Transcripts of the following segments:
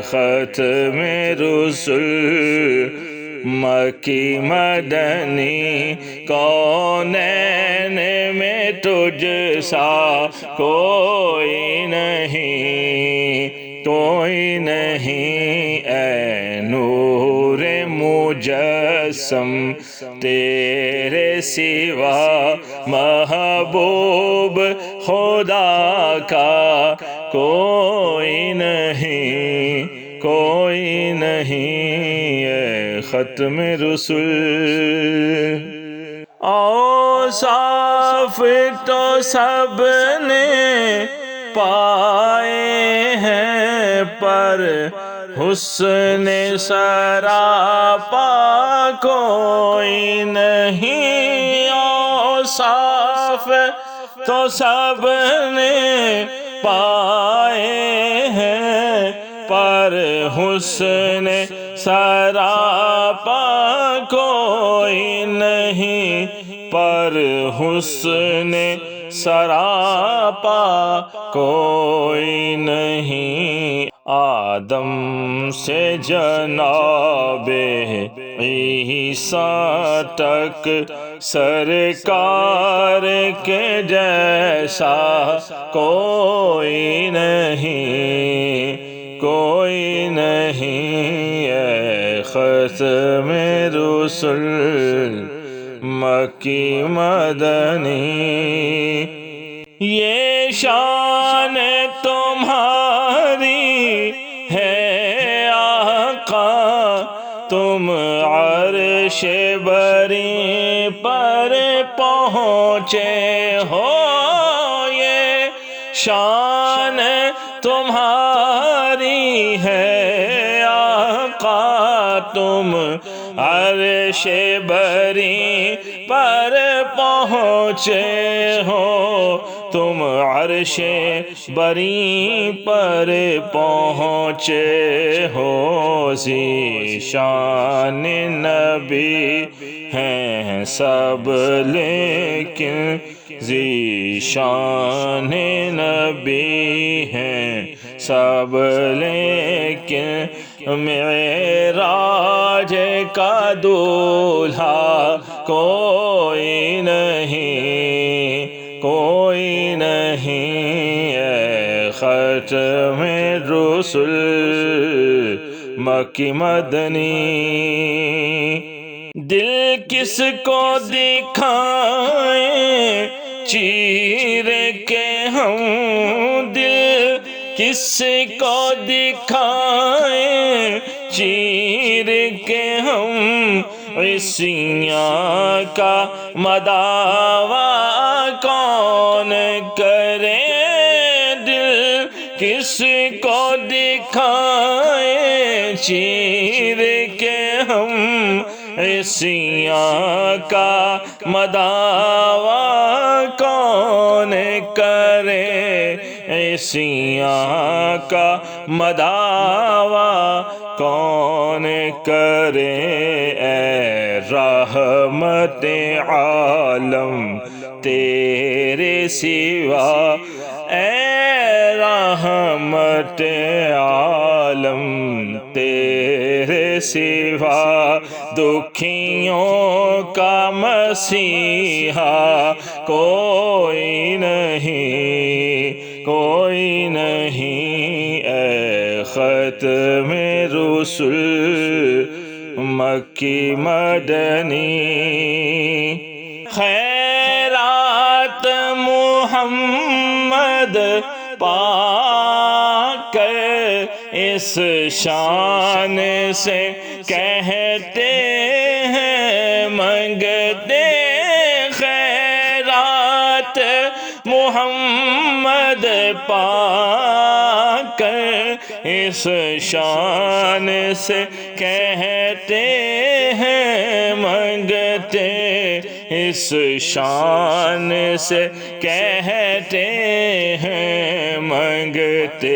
ختم رسل مکی مدنی کونین میں تجھ سا کوئی نہیں اے نور مجسم تیرے سوا محبوب خدا کا کوئی نہیں اے ختم رسل اوصاف تو سب نے پائے ہیں پر حسن سراپا کوئی نہیں اوصاف تو سب نے پائے ہیں پر حسن سراپا کوئی نہیں پر حسن سراپا کوئی نہیں آدم سے جناب عیسیٰ تک سرکار کے جیسا کوئی نہیں اے ختم رسل مکی مدنی یہ شان تمہاری ہے آقا تم عرش بری پر پہنچے ہو یہ شان تمہاری ہے آقا تم عرش بری پر پہنچے ہو تم عرش بری پر پہنچے ہو ذیشان نبی ہیں سب لیکن ذیشان نبی ہیں سب لیکن معراج کا دولہا کوئی نہیں اے ختم رسل مکی مدنی دل کس کو دکھائیں چیر کے ہم دل کس کو دکھائیں چیر کے ہم عیسیاں کا مداوا کون کرے دل کس کو دکھائیں چیر کے ہم عیسیاں کا مداوا کون کرے عیسیاں کا مداوا کون کرے اے رحمت عالم تیرے سوا اے رحمت عالم تیرے سوا دکھیوں کا مسیحا کوئی نہیں اے ختم رسل مکی مدنی خیرات محمد پا کر اس شان سے کہتے ہیں منگتے خیرات محمد پا کر اس شان سے کہتے ہیں منگتے اس شان سے کہتے ہیں منگتے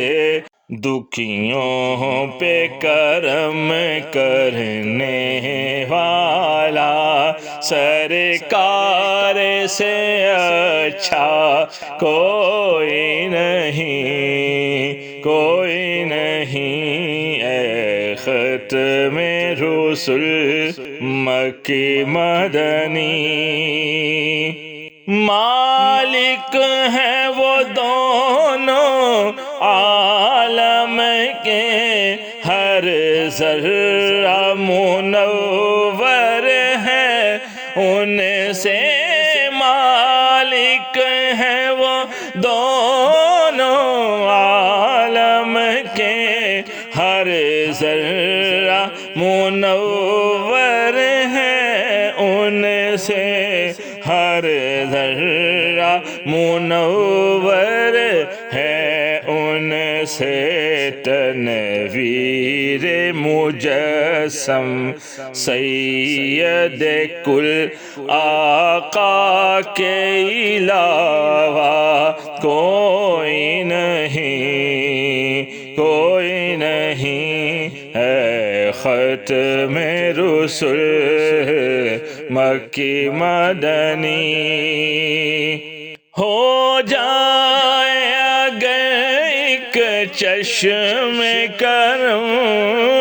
دکھیوں پہ کرم کرنے والا سرکار سے اچھا کوئی نہیں اے ختم رسل مکی مدنی، مالک ہیں وہ دونوں عالم کے، ہر ذرہ منور ہے ان سے، مالک ہیں وہ دونوں عالم کے، ہر ذرہ منور ہے ان سے، ہر ذرہ منور ہے ان سے، تنویر مجسم سید کل آقا کے علاوہ کوئی نہیں، کوئی نہیں ہے ختم رسل مکی مدنی۔ ہو جائے اگر ایک چشم کرم،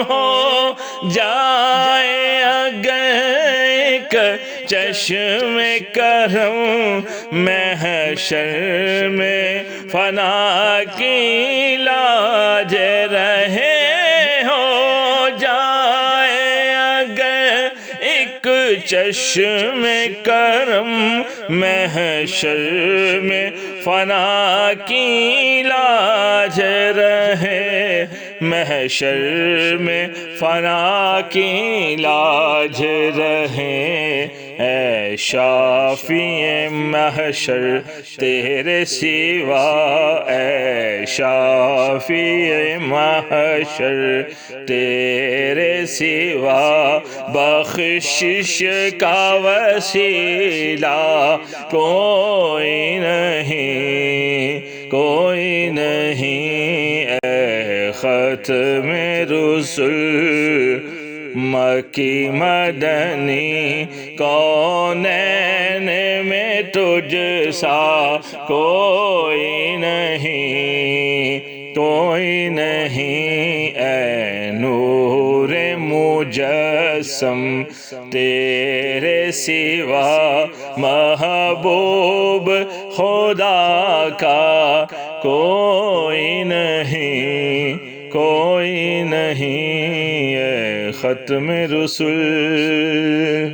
ہو جائے اگر ایک چشم کرم، محشر میں فنا کی لاج رہے، ہو جائے اگر ایک چشم کرم، محشر میں فنا کی لاج رہے، محشر میں فنا کی لاج رہے، اے شافی محشر تیرے سوا، اے شافی محشر تیرے سوا، بخشش کا وسیلہ کوئی نہیں، کوئی نہیں، اے ختم رسل مکی مدنی، کونین میں تجھ سا کوئی نہیں، کوئی نہیں، اے نور مجسم تیرے سوا، محبوب خدا کا کوئی نہیں، کوئی نہیں، اے ختم رسل